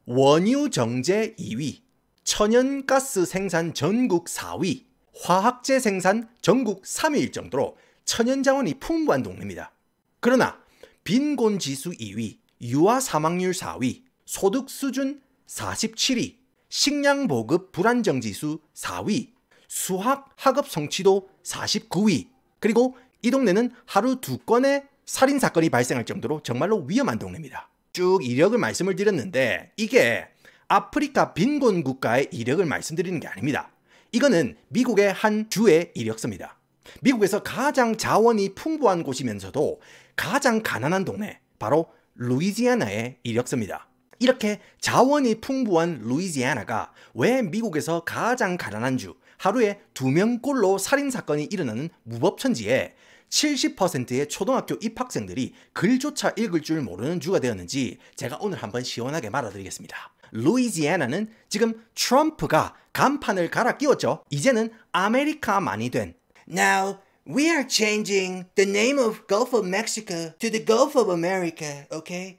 원유 정제 2위, 천연가스 생산 전국 4위, 화학재 생산 전국 3위일 정도로 천연자원이 풍부한 동네입니다. 그러나 빈곤 지수 2위, 유아 사망률 4위, 소득 수준 47위, 식량 보급 불안정 지수 4위, 수학 학업 성취도 49위, 그리고 이 동네는 하루 2건의 살인사건이 발생할 정도로 정말로 위험한 동네입니다. 쭉 이력을 말씀을 드렸는데 이게 아프리카 빈곤 국가의 이력을 말씀드리는 게 아닙니다. 이거는 미국의 한 주의 이력서입니다. 미국에서 가장 자원이 풍부한 곳이면서도 가장 가난한 동네, 바로 루이지애나의 이력서입니다. 이렇게 자원이 풍부한 루이지애나가 왜 미국에서 가장 가난한 주, 하루에 2명꼴로 살인사건이 일어나는 무법천지에 70%의 초등학교 입학생들이 글조차 읽을 줄 모르는 주가 되었는지 제가 오늘 한번 시원하게 말아드리겠습니다. 루이지애나는 지금 트럼프가 간판을 갈아 끼웠죠. 이제는 아메리카만이 된 Now we are changing the name of Gulf of Mexico to the Gulf of America, okay?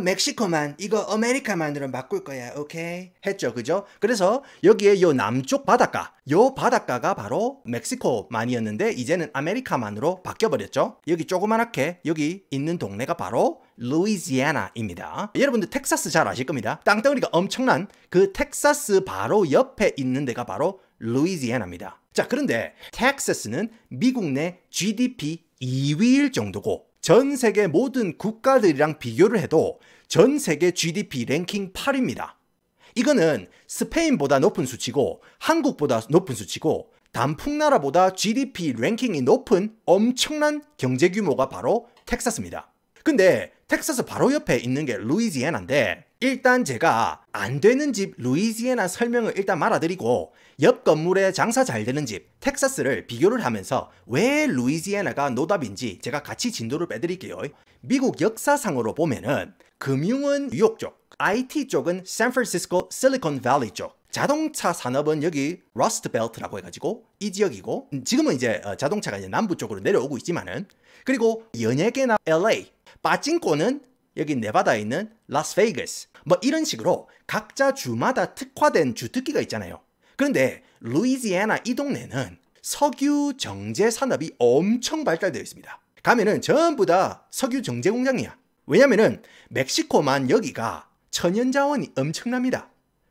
멕시코만 이거 아메리카만으로 바꿀 거야, 오케이? 했죠, 그죠? 그래서 여기에 요 남쪽 바닷가, 요 바닷가가 바로 멕시코만이었는데 이제는 아메리카만으로 바뀌어버렸죠. 여기 조그맣게 여기 있는 동네가 바로 루이지애나입니다. 여러분들 텍사스 잘 아실 겁니다. 땅덩어리가 엄청난 그 텍사스 바로 옆에 있는 데가 바로 루이지애나입니다. 자, 그런데 텍사스는 미국 내 GDP 2위일 정도고 전 세계 모든 국가들이랑 비교를 해도 전 세계 GDP 랭킹 8위입니다. 이거는 스페인보다 높은 수치고 한국보다 높은 수치고 단풍나라보다 GDP 랭킹이 높은 엄청난 경제 규모가 바로 텍사스입니다. 근데 텍사스 바로 옆에 있는 게 루이지애나인데 일단 제가 안 되는 집 루이지애나 설명을 일단 말아드리고 옆 건물에 장사 잘 되는 집 텍사스를 비교를 하면서 왜 루이지애나가 노답인지 제가 같이 진도를 빼드릴게요. 미국 역사상으로 보면은 금융은 뉴욕 쪽, IT 쪽은 샌프란시스코 실리콘밸리 쪽, 자동차 산업은 여기 러스트벨트라고 해가지고 이 지역이고 지금은 이제 자동차가 이제 남부 쪽으로 내려오고 있지만은 그리고 연예계나 LA, 빠찡코는 여기 네바다에 있는 라스베이거스 뭐 이런 식으로 각자 주마다 특화된 주특기가 있잖아요. 그런데 루이지애나 이 동네는 석유 정제 산업이 엄청 발달되어 있습니다. 가면은 전부 다 석유 정제 공장이야. 왜냐면은 멕시코만 여기가 천연자원이 엄청납니다.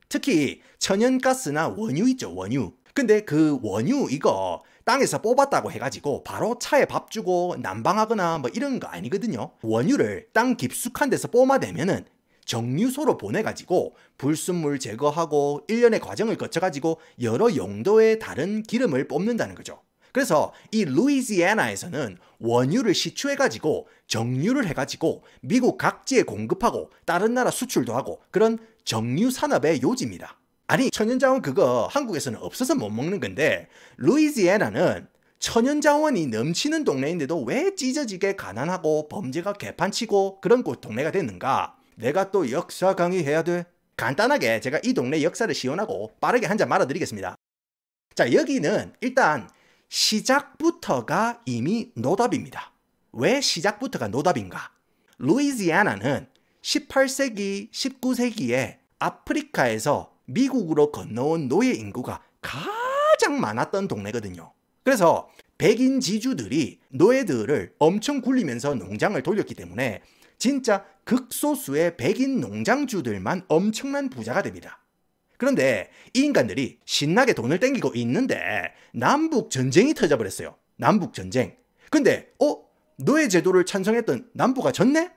특히 천연가스나 원유 있죠, 원유. 근데 그 원유 이거 땅에서 뽑았다고 해가지고 바로 차에 밥 주고 난방하거나 뭐 이런 거 아니거든요. 원유를 땅 깊숙한 데서 뽑아내면은 정유소로 보내가지고 불순물 제거하고 일련의 과정을 거쳐가지고 여러 용도의 다른 기름을 뽑는다는 거죠. 그래서 이 루이지애나에서는 원유를 시추해가지고 정유를 해가지고 미국 각지에 공급하고 다른 나라 수출도 하고 그런 정유 산업의 요지입니다. 아니 천연자원 그거 한국에서는 없어서 못 먹는 건데 루이지애나는 천연자원이 넘치는 동네인데도 왜 찢어지게 가난하고 범죄가 개판치고 그런 곳 동네가 됐는가? 내가 또 역사 강의해야 돼? 간단하게 제가 이 동네 역사를 시원하고 빠르게 한 잔 말아드리겠습니다. 자, 여기는 일단 시작부터가 이미 노답입니다. 왜 시작부터가 노답인가? 루이지애나는 18세기, 19세기에 아프리카에서 미국으로 건너온 노예 인구가 가장 많았던 동네거든요. 그래서 백인 지주들이 노예들을 엄청 굴리면서 농장을 돌렸기 때문에 진짜 극소수의 백인 농장주들만 엄청난 부자가 됩니다. 그런데 이 인간들이 신나게 돈을 땡기고 있는데 남북 전쟁이 터져버렸어요. 남북 전쟁. 근데 노예 제도를 찬성했던 남부가 졌네?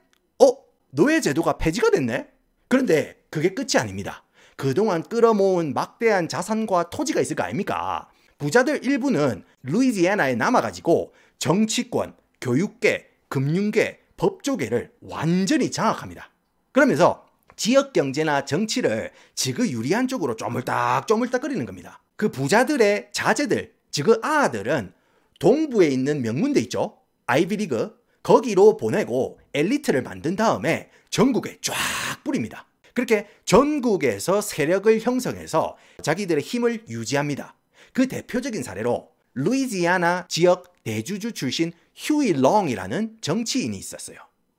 노예 제도가 폐지가 됐네? 그런데 그게 끝이 아닙니다. 그동안 끌어모은 막대한 자산과 토지가 있을 거 아닙니까? 부자들 일부는 루이지애나에 남아가지고 정치권, 교육계, 금융계, 법조계를 완전히 장악합니다. 그러면서 지역 경제나 정치를 지그 유리한 쪽으로 쪼물딱쪼물딱거리는 겁니다. 그 부자들의 자제들, 지그 아들은 동부에 있는 명문대 있죠? 아이비리그 거기로 보내고 엘리트를 만든 다음에 전국에 쫙 뿌립니다. 그렇게 전국에서 세력을 형성해서 자기들의 힘을 유지합니다. 그 대표적인 사례로 루이지애나 지역 대주주 출신 휴이 롱이라는 정치인이 있었어요.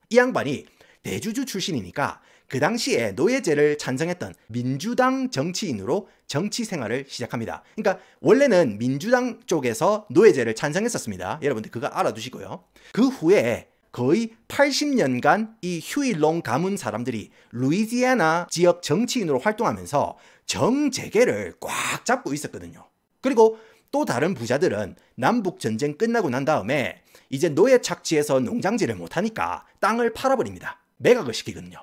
이 양반이 대주주 출신이니까 그 당시에 노예제를 찬성했던 민주당 정치인으로 정치 생활을 시작합니다. 그러니까 원래는 민주당 쪽에서 노예제를 찬성했었습니다. 여러분들 그거 알아두시고요. 그 후에 거의 80년간 이 휴일롱 가문 사람들이 루이지애나 지역 정치인으로 활동하면서 정재계를 꽉 잡고 있었거든요. 그리고 또 다른 부자들은 남북전쟁 끝나고 난 다음에 이제 노예 착취해서 농장질을 못하니까 땅을 팔아버립니다. 매각을 시키거든요.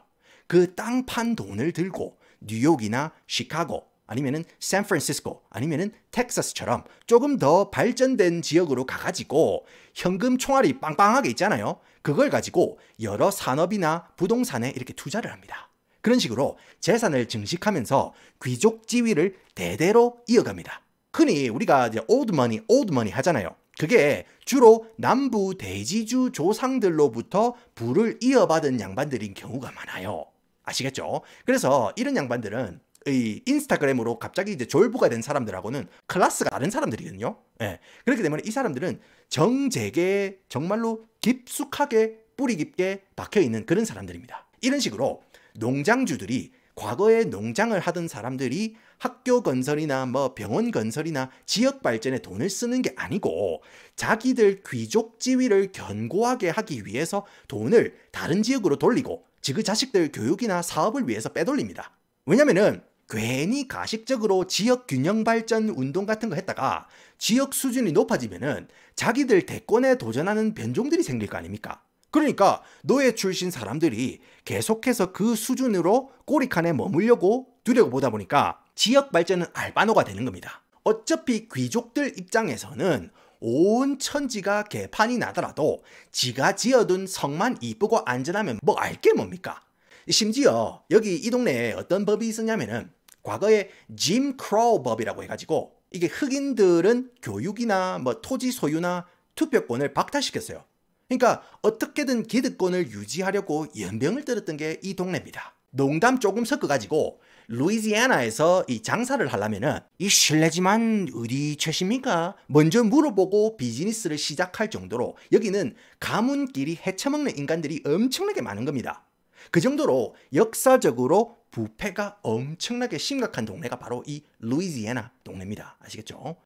그 땅 판 돈을 들고 뉴욕이나 시카고 아니면은 샌프란시스코 아니면은 텍사스처럼 조금 더 발전된 지역으로 가가지고 현금 총알이 빵빵하게 있잖아요. 그걸 가지고 여러 산업이나 부동산에 이렇게 투자를 합니다. 그런 식으로 재산을 증식하면서 귀족 지위를 대대로 이어갑니다. 흔히 우리가 이제 old money 하잖아요. 그게 주로 남부 대지주 조상들로부터 부를 이어받은 양반들인 경우가 많아요. 아시겠죠? 그래서 이런 양반들은 이 인스타그램으로 갑자기 이제 졸부가 된 사람들하고는 클래스가 다른 사람들이거든요. 예. 그렇기 때문에 이 사람들은 정재계에 정말로 깊숙하게 뿌리 깊게 박혀 있는 그런 사람들입니다. 이런 식으로 농장주들이 과거에 농장을 하던 사람들이 학교 건설이나 뭐 병원 건설이나 지역 발전에 돈을 쓰는 게 아니고 자기들 귀족 지위를 견고하게 하기 위해서 돈을 다른 지역으로 돌리고 그 자식들 교육이나 사업을 위해서 빼돌립니다. 왜냐면은 괜히 가식적으로 지역 균형 발전 운동 같은 거 했다가 지역 수준이 높아지면은 자기들 대권에 도전하는 변종들이 생길 거 아닙니까? 그러니까 노예 출신 사람들이 계속해서 그 수준으로 꼬리칸에 머물려고 두려보다 보니까 지역 발전은 알바노가 되는 겁니다. 어차피 귀족들 입장에서는 온 천지가 개판이 나더라도 지가 지어둔 성만 이쁘고 안전하면 뭐 알게 뭡니까? 심지어 여기 이 동네에 어떤 법이 있었냐면은 과거에 짐 크로우 법이라고 해가지고 이게 흑인들은 교육이나 뭐 토지 소유나 투표권을 박탈시켰어요. 그러니까 어떻게든 기득권을 유지하려고 연병을 떨었던 게 이 동네입니다. 농담 조금 섞어가지고 루이지애나에서 이 장사를 하려면은 이 실례지만 어디 최십니까? 먼저 물어보고 비즈니스를 시작할 정도로 여기는 가문끼리 헤쳐먹는 인간들이 엄청나게 많은 겁니다. 그 정도로 역사적으로 부패가 엄청나게 심각한 동네가 바로 이 루이지애나 동네입니다. 아시겠죠?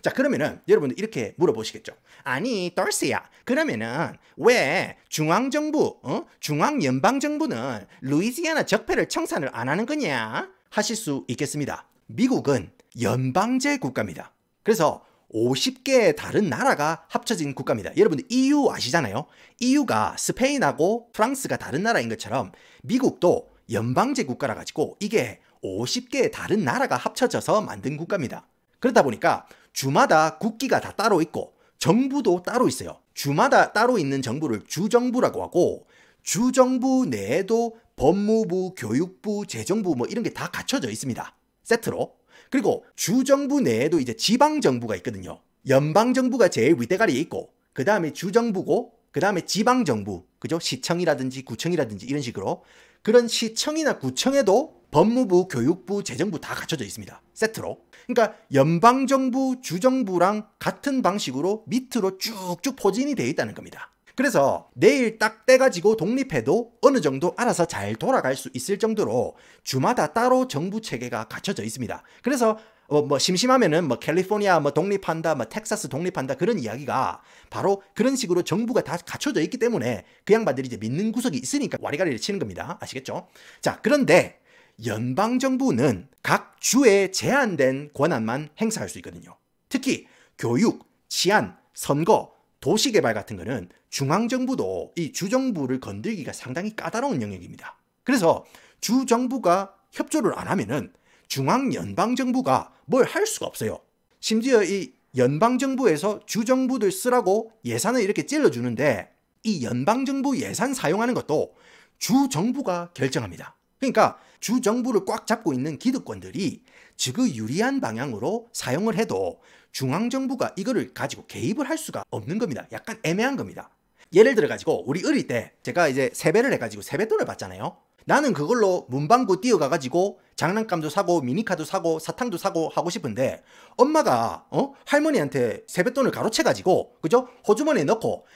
자, 그러면은 여러분들 이렇게 물어보시겠죠. 아니, 더시야, 그러면은 왜 중앙정부, 중앙연방정부는 루이지애나 적폐를 청산을 안 하는 거냐? 하실 수 있겠습니다. 미국은 연방제 국가입니다. 그래서 50개의 다른 나라가 합쳐진 국가입니다. 여러분들 EU 아시잖아요. EU가 스페인하고 프랑스가 다른 나라인 것처럼 미국도 연방제 국가라 가지고 이게 50개의 다른 나라가 합쳐져서 만든 국가입니다. 그러다 보니까 주마다 국기가 다 따로 있고 정부도 따로 있어요. 주마다 따로 있는 정부를 주정부라고 하고 주정부 내에도 법무부, 교육부, 재정부 뭐 이런 게 다 갖춰져 있습니다. 세트로. 그리고 주정부 내에도 이제 지방정부가 있거든요. 연방정부가 제일 윗대가리에 있고 그 다음에 주정부고 그 다음에 지방정부, 그죠? 시청이라든지 구청이라든지 이런 식으로 그런 시청이나 구청에도 법무부, 교육부, 재정부 다 갖춰져 있습니다. 세트로. 그러니까 연방정부, 주정부랑 같은 방식으로 밑으로 쭉쭉 포진이 되어 있다는 겁니다. 그래서 내일 딱 떼가지고 독립해도 어느 정도 알아서 잘 돌아갈 수 있을 정도로 주마다 따로 정부 체계가 갖춰져 있습니다. 그래서 뭐 심심하면은 뭐 캘리포니아 뭐 독립한다, 뭐 텍사스 독립한다 그런 이야기가 바로 그런 식으로 정부가 다 갖춰져 있기 때문에 그 양반들이 이제 믿는 구석이 있으니까 와리가리를 치는 겁니다. 아시겠죠? 자, 그런데 연방정부는 각 주에 제한된 권한만 행사할 수 있거든요. 특히 교육, 치안, 선거, 도시개발 같은 거는 중앙정부도 이 주정부를 건들기가 상당히 까다로운 영역입니다. 그래서 주정부가 협조를 안 하면은 중앙연방정부가 뭘 할 수가 없어요. 심지어 이 연방정부에서 주정부들 쓰라고 예산을 이렇게 찔러주는데 이 연방정부 예산 사용하는 것도 주정부가 결정합니다. 그러니까 주정부를 꽉 잡고 있는 기득권들이 지그 유리한 방향으로 사용을 해도 중앙정부가 이거를 가지고 개입을 할 수가 없는 겁니다. 약간 애매한 겁니다. 예를 들어 가지고 우리 어릴 때 제가 이제 세배를 해가지고 세뱃돈을 받잖아요. 나는 그걸로 문방구 뛰어가가지고 장난감도 사고 미니카도 사고 사탕도 사고 하고 싶은데 엄마가 할머니한테 세뱃돈을 가로채가지고 그죠? 호주머니에 넣고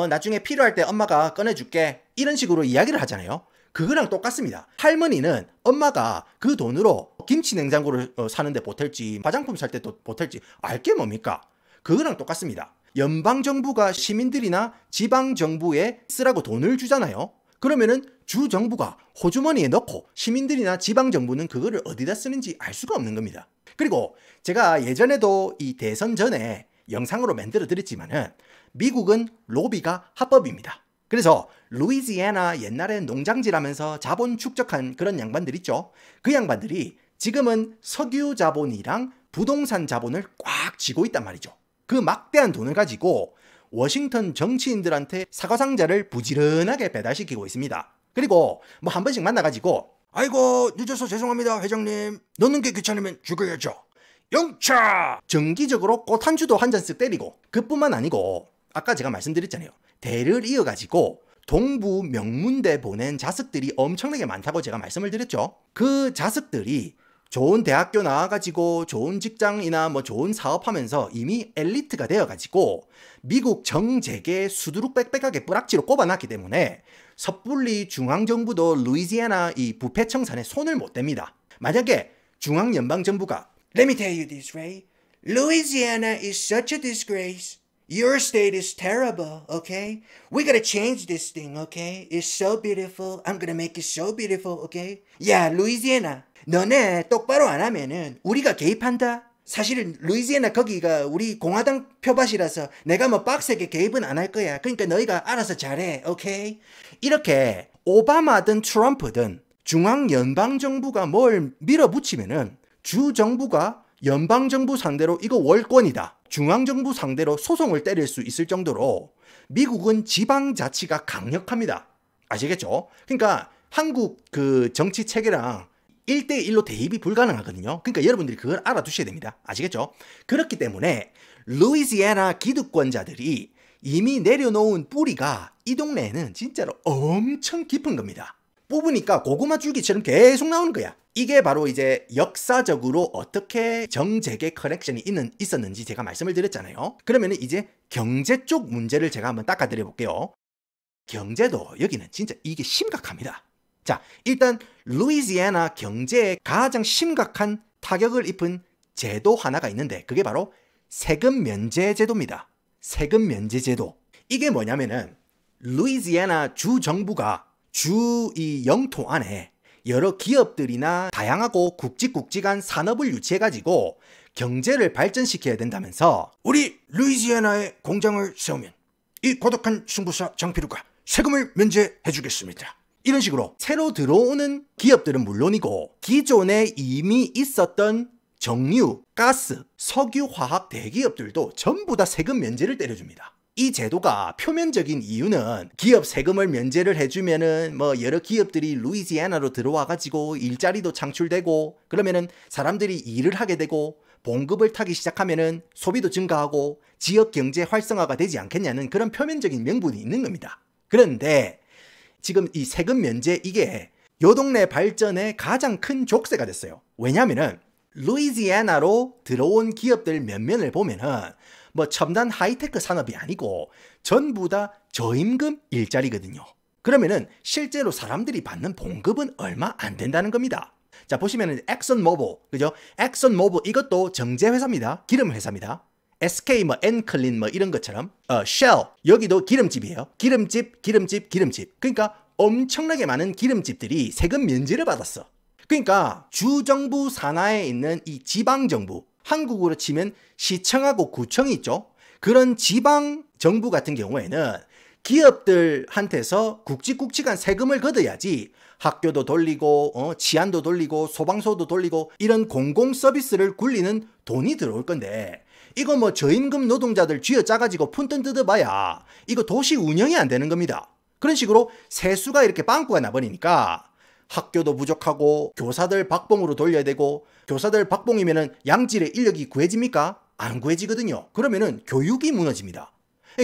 나중에 필요할 때 엄마가 꺼내줄게 이런 식으로 이야기를 하잖아요. 그거랑 똑같습니다. 할머니는 엄마가 그 돈으로 김치 냉장고를 사는데 보탤지 화장품 살 때 또 보탤지 알게 뭡니까? 그거랑 똑같습니다. 연방정부가 시민들이나 지방정부에 쓰라고 돈을 주잖아요. 그러면은 주정부가 호주머니에 넣고 시민들이나 지방정부는 그거를 어디다 쓰는지 알 수가 없는 겁니다. 그리고 제가 예전에도 이 대선 전에 영상으로 만들어 드렸지만은 미국은 로비가 합법입니다. 그래서 루이지애나 옛날에 농장질 하면서 자본 축적한 그런 양반들 있죠. 그 양반들이 지금은 석유 자본이랑 부동산 자본을 꽉 쥐고 있단 말이죠. 그 막대한 돈을 가지고 워싱턴 정치인들한테 사과상자를 부지런하게 배달시키고 있습니다. 그리고 뭐 한 번씩 만나가지고 아이고 늦어서 죄송합니다 회장님, 넣는 게 귀찮으면 죽어야죠, 영차! 정기적으로 꽃 한 주도 한 잔씩 때리고, 그뿐만 아니고 아까 제가 말씀드렸잖아요. 대를 이어가지고 동부 명문대 보낸 자식들이 엄청나게 많다고 제가 말씀을 드렸죠. 그 자식들이 좋은 대학교 나와가지고 좋은 직장이나 뭐 좋은 사업하면서 이미 엘리트가 되어가지고 미국 정재계 수두룩 빽빽하게 뿌락지로 꼽아놨기 때문에 섣불리 중앙정부도 루이지애나 이 부패 청산에 손을 못 댑니다. 만약에 중앙연방정부가 Let me tell you this, Ray. Louisiana is such a disgrace. Your state is terrible, okay? We gotta change this thing, okay? It's so beautiful. I'm gonna make it so beautiful, okay? 야, 루이지애나. 너네 똑바로 안 하면은 우리가 개입한다? 사실은 루이지애나 거기가 우리 공화당 표밭이라서 내가 뭐 빡세게 개입은 안 할 거야. 그러니까 너희가 알아서 잘해, 오케이? 이렇게 오바마든 트럼프든 중앙연방정부가 뭘 밀어붙이면은 주정부가 연방정부 상대로 이거 월권이다, 중앙정부 상대로 소송을 때릴 수 있을 정도로 미국은 지방자치가 강력합니다. 아시겠죠? 그러니까 한국 그 정치 체계랑 1대1로 대입이 불가능하거든요. 그러니까 여러분들이 그걸 알아두셔야 됩니다. 아시겠죠? 그렇기 때문에 루이지애나 기득권자들이 이미 내려놓은 뿌리가 이 동네에는 진짜로 엄청 깊은 겁니다. 뽑으니까 고구마 줄기처럼 계속 나오는 거야. 이게 바로 이제 역사적으로 어떻게 정재계 커넥션이 있었는지 제가 말씀을 드렸잖아요. 그러면 이제 경제 쪽 문제를 제가 한번 닦아드려 볼게요. 경제도 여기는 진짜 이게 심각합니다. 자, 일단 루이지애나 경제에 가장 심각한 타격을 입은 제도 하나가 있는데 그게 바로 세금 면제 제도입니다. 세금 면제 제도. 이게 뭐냐면은 루이지애나 주 정부가 주 이 영토 안에 여러 기업들이나 다양하고 굵직굵직한 산업을 유치해가지고 경제를 발전시켜야 된다면서 우리 루이지애나에 공장을 세우면 이 고독한 승부사 장피루가 세금을 면제해주겠습니다. 이런 식으로 새로 들어오는 기업들은 물론이고 기존에 이미 있었던 정유, 가스, 석유, 화학 대기업들도 전부 다 세금 면제를 때려줍니다. 이 제도가 표면적인 이유는 기업 세금을 면제를 해주면은 뭐 여러 기업들이 루이지애나로 들어와가지고 일자리도 창출되고 그러면은 사람들이 일을 하게 되고 봉급을 타기 시작하면은 소비도 증가하고 지역 경제 활성화가 되지 않겠냐는 그런 표면적인 명분이 있는 겁니다. 그런데 지금 이 세금 면제 이게 요 동네 발전의 가장 큰 족쇄가 됐어요. 왜냐면은 루이지애나로 들어온 기업들 면면을 보면은 뭐 첨단 하이테크 산업이 아니고 전부 다 저임금 일자리거든요. 그러면은 실제로 사람들이 받는 봉급은 얼마 안 된다는 겁니다. 자, 보시면은 엑선모빌, 그죠? 엑선모빌 이것도 정제 회사입니다. 기름 회사입니다. SK 뭐 엔클린 뭐 이런 것처럼 쉘 여기도 기름집이에요. 기름집. 그러니까 엄청나게 많은 기름집들이 세금 면제를 받았어. 그러니까 주정부 산하에 있는 이 지방정부, 한국으로 치면 시청하고 구청이 있죠. 그런 지방정부 같은 경우에는 기업들한테서 굵직굵직한 세금을 걷어야지 학교도 돌리고 치안도 돌리고 소방서도 돌리고 이런 공공서비스를 굴리는 돈이 들어올 건데 이거 뭐 저임금 노동자들 쥐어짜가지고 푼돈 뜯어봐야 이거 도시 운영이 안 되는 겁니다. 그런 식으로 세수가 이렇게 빵꾸가 나버리니까 학교도 부족하고 교사들 박봉으로 돌려야 되고 교사들 박봉이면은 양질의 인력이 구해집니까? 안 구해지거든요. 그러면은 교육이 무너집니다.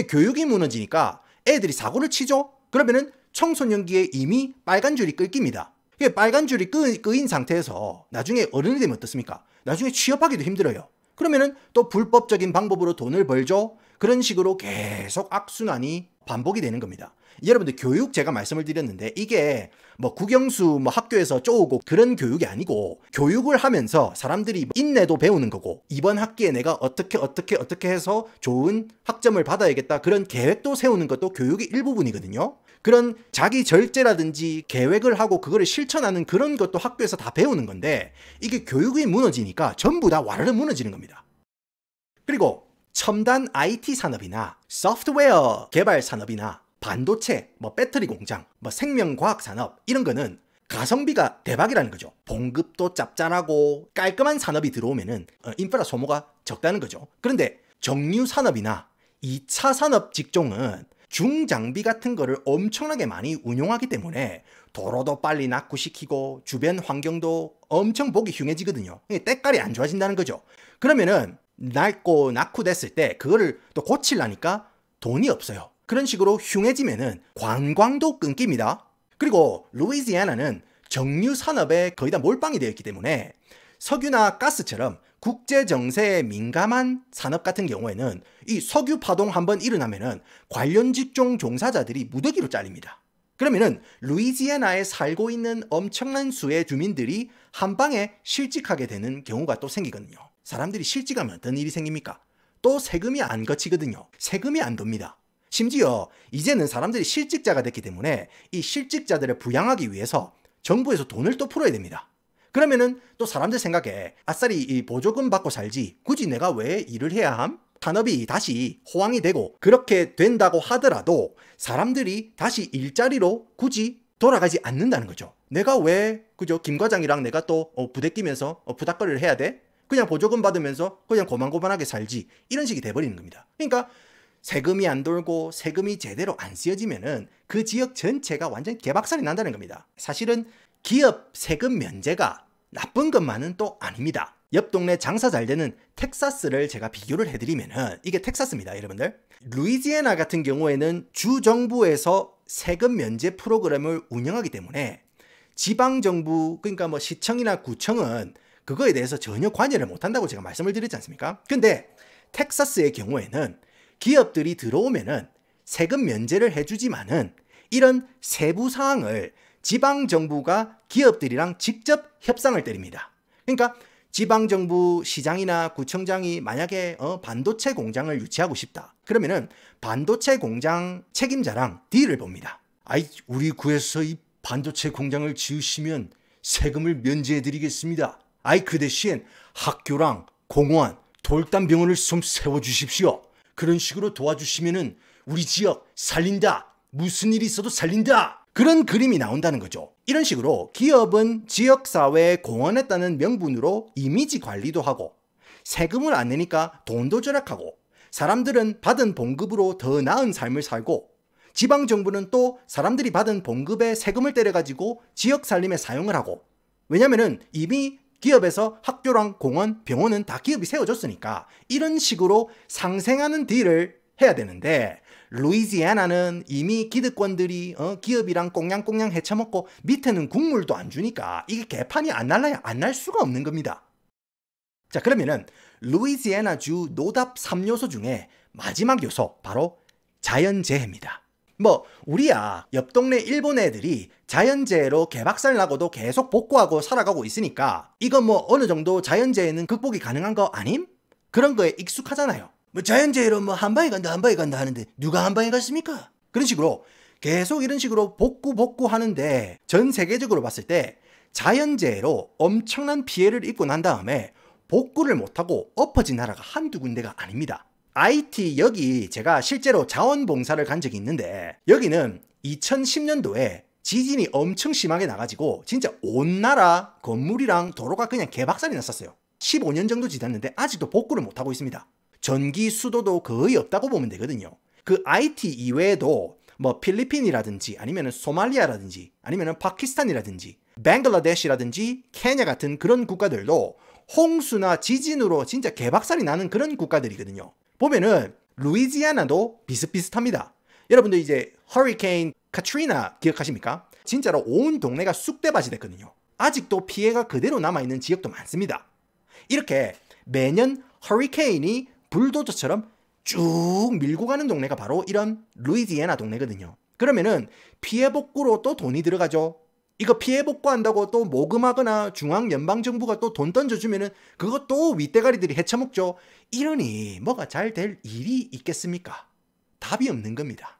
교육이 무너지니까 애들이 사고를 치죠? 그러면은 청소년기에 이미 빨간 줄이 끌깁니다. 빨간 줄이 끄인 상태에서 나중에 어른이 되면 어떻습니까? 나중에 취업하기도 힘들어요. 그러면은 또 불법적인 방법으로 돈을 벌죠? 그런 식으로 계속 악순환이 반복이 되는 겁니다. 여러분들 교육 제가 말씀을 드렸는데 이게 뭐 국영수 뭐 학교에서 쪼우고 그런 교육이 아니고 교육을 하면서 사람들이 인내도 배우는 거고 이번 학기에 내가 어떻게 해서 좋은 학점을 받아야겠다 그런 계획도 세우는 것도 교육의 일부분이거든요. 그런 자기 절제라든지 계획을 하고 그거를 실천하는 그런 것도 학교에서 다 배우는 건데 이게 교육이 무너지니까 전부 다 와르르 무너지는 겁니다. 그리고 첨단 IT 산업이나 소프트웨어 개발 산업이나 반도체, 뭐 배터리 공장, 뭐 생명과학 산업 이런 거는 가성비가 대박이라는 거죠. 봉급도 짭짤하고 깔끔한 산업이 들어오면은 인프라 소모가 적다는 거죠. 그런데 정유 산업이나 2차 산업 직종은 중장비 같은 거를 엄청나게 많이 운용하기 때문에 도로도 빨리 낙후시키고 주변 환경도 엄청 보기 흉해지거든요. 때깔이 안 좋아진다는 거죠. 그러면은 낡고 낙후됐을 때 그거를 또 고치려니까 돈이 없어요. 그런 식으로 흉해지면은 관광도 끊깁니다. 그리고 루이지애나는 정유 산업에 거의 다 몰빵이 되어 있기 때문에 석유나 가스처럼 국제 정세에 민감한 산업 같은 경우에는 이 석유 파동 한번 일어나면은 관련 직종 종사자들이 무더기로 잘립니다. 그러면은 루이지애나에 살고 있는 엄청난 수의 주민들이 한 방에 실직하게 되는 경우가 또 생기거든요. 사람들이 실직하면 어떤 일이 생깁니까? 또 세금이 안 거치거든요. 세금이 안 돕니다. 심지어 이제는 사람들이 실직자가 됐기 때문에 이 실직자들을 부양하기 위해서 정부에서 돈을 또 풀어야 됩니다. 그러면은 또 사람들 생각에 아싸리 이 보조금 받고 살지 굳이 내가 왜 일을 해야 함? 산업이 다시 호황이 되고 그렇게 된다고 하더라도 사람들이 다시 일자리로 굳이 돌아가지 않는다는 거죠. 내가 왜 그죠? 김 과장이랑 내가 또 부대 끼면서 부닥거리를 해야 돼? 그냥 보조금 받으면서 그냥 고만고만하게 살지 이런 식이 돼버리는 겁니다. 그러니까 세금이 안 돌고 세금이 제대로 안 쓰여지면은 그 지역 전체가 완전 개박살이 난다는 겁니다. 사실은 기업 세금 면제가 나쁜 것만은 또 아닙니다. 옆 동네 장사 잘 되는 텍사스를 제가 비교를 해드리면은 이게 텍사스입니다, 여러분들. 루이지애나 같은 경우에는 주 정부에서 세금 면제 프로그램을 운영하기 때문에 지방 정부 그러니까 뭐 시청이나 구청은 그거에 대해서 전혀 관여를 못한다고 제가 말씀을 드렸지 않습니까? 근데 텍사스의 경우에는 기업들이 들어오면은 세금 면제를 해주지만은 이런 세부 사항을 지방정부가 기업들이랑 직접 협상을 때립니다. 그러니까 지방정부 시장이나 구청장이 만약에 반도체 공장을 유치하고 싶다. 그러면은 반도체 공장 책임자랑 딜을 봅니다. 아이, 우리 구에서 이 반도체 공장을 지으시면 세금을 면제해드리겠습니다. 아이, 그 대신 학교랑 공원, 돌담병원을 좀 세워주십시오. 그런 식으로 도와주시면은 우리 지역 살린다. 무슨 일이 있어도 살린다. 그런 그림이 나온다는 거죠. 이런 식으로 기업은 지역사회에 공헌했다는 명분으로 이미지 관리도 하고 세금을 안 내니까 돈도 절약하고 사람들은 받은 봉급으로 더 나은 삶을 살고 지방정부는 또 사람들이 받은 봉급에 세금을 때려가지고 지역 살림에 사용을 하고 왜냐면은 이미 기업에서 학교랑 공원, 병원은 다 기업이 세워줬으니까 이런 식으로 상생하는 딜을 해야 되는데 루이지애나는 이미 기득권들이 기업이랑 꽁냥꽁냥 헤쳐먹고 밑에는 국물도 안 주니까 이게 개판이 안 날라야 안 날 수가 없는 겁니다. 자, 그러면은 루이지애나주 노답 3요소 중에 마지막 요소 바로 자연재해입니다. 뭐 우리야 옆 동네 일본 애들이 자연재해로 개박살 나고도 계속 복구하고 살아가고 있으니까 이건 뭐 어느 정도 자연재해는 극복이 가능한 거 아님? 그런 거에 익숙하잖아요. 뭐 자연재해로 뭐 한방에 간다 하는데 누가 한방에 갔습니까? 그런 식으로 계속 이런 식으로 복구 하는데 전 세계적으로 봤을 때 자연재해로 엄청난 피해를 입고 난 다음에 복구를 못하고 엎어진 나라가 한두 군데가 아닙니다. IT 여기 제가 실제로 자원봉사를 간 적이 있는데 여기는 2010년도에 지진이 엄청 심하게 나가지고 진짜 온 나라 건물이랑 도로가 그냥 개박살이 났었어요. 15년 정도 지났는데 아직도 복구를 못하고 있습니다. 전기 수도도 거의 없다고 보면 되거든요. 그 IT 이외에도 뭐 필리핀이라든지 아니면 소말리아라든지 아니면 파키스탄이라든지 벵글라데시라든지 케냐 같은 그런 국가들도 홍수나 지진으로 진짜 개박살이 나는 그런 국가들이거든요. 보면은 루이지애나도 비슷비슷합니다. 여러분들 이제 허리케인 카트리나 기억하십니까? 진짜로 온 동네가 쑥대밭이 됐거든요. 아직도 피해가 그대로 남아있는 지역도 많습니다. 이렇게 매년 허리케인이 불도저처럼 쭉 밀고 가는 동네가 바로 이런 루이지애나 동네거든요. 그러면은 피해복구로 또 돈이 들어가죠. 이거 피해복구한다고 또 모금하거나 중앙연방정부가 또 돈 던져주면은 그것도 윗대가리들이 헤쳐먹죠. 이러니 뭐가 잘 될 일이 있겠습니까? 답이 없는 겁니다.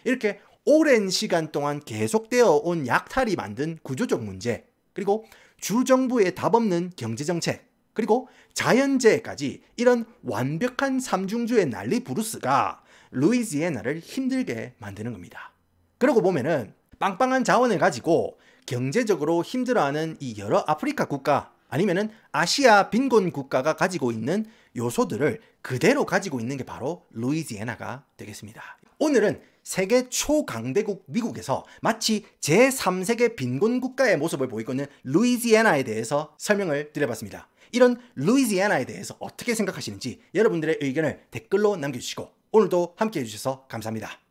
이렇게 오랜 시간 동안 계속되어 온 약탈이 만든 구조적 문제, 그리고 주정부의 답 없는 경제정책, 그리고 자연재해까지 이런 완벽한 삼중주의 난리 부르스가 루이지애나를 힘들게 만드는 겁니다. 그러고 보면은 빵빵한 자원을 가지고 경제적으로 힘들어하는 이 여러 아프리카 국가 아니면은 아시아 빈곤 국가가 가지고 있는 요소들을 그대로 가지고 있는 게 바로 루이지애나가 되겠습니다. 오늘은 세계 초강대국 미국에서 마치 제3세계 빈곤 국가의 모습을 보이고 있는 루이지애나에 대해서 설명을 드려봤습니다. 이런 루이지애나에 대해서 어떻게 생각하시는지 여러분들의 의견을 댓글로 남겨주시고 오늘도 함께 해주셔서 감사합니다.